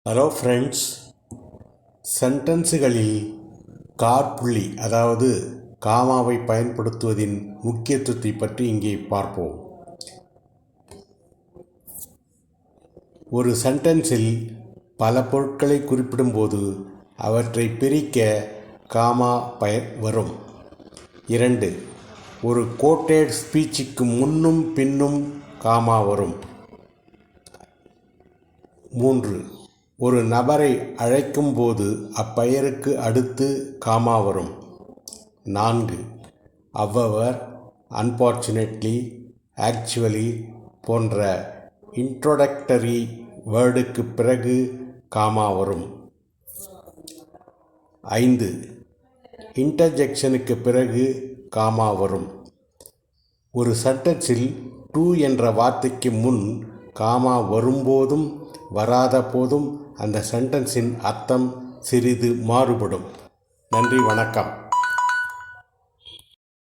Hello friends, சென்டென்ஸுகளில் காற்புள்ளி அதாவது காமாவை பயன்படுத்துவதின் முக்கியத்துவத்தை பற்றி இங்கே பார்ப்போம். ஒரு சென்டென்ஸில் பல பொருட்களை குறிப்பிடும்போது அவற்றை பிரிக்க காமா வரும். 2. ஒரு கோட்டட் ஸ்பீச்சுக்கு முன்னும் பின்னும் காமா வரும். 3. ஒரு நபரை அழைக்கும்போது அப்பெயருக்கு அடுத்து காமா வரும். 4. அவ்வவர், அன்பார்ச்சுனேட்லி, ஆக்சுவலி போன்ற இன்ட்ரோடக்டரி வேர்டுக்கு பிறகு காமா வரும். 5. இன்டர்ஜெக்ஷனுக்கு பிறகு காமா வரும். ஒரு சென்டென்ஸில் டு என்ற வார்த்தைக்கு முன் காமா வரும்போதும் வராத போதும் அந்த சென்டென்ஸின் அர்த்தம் சிறிது மாறுபடும். நன்றி, வணக்கம்.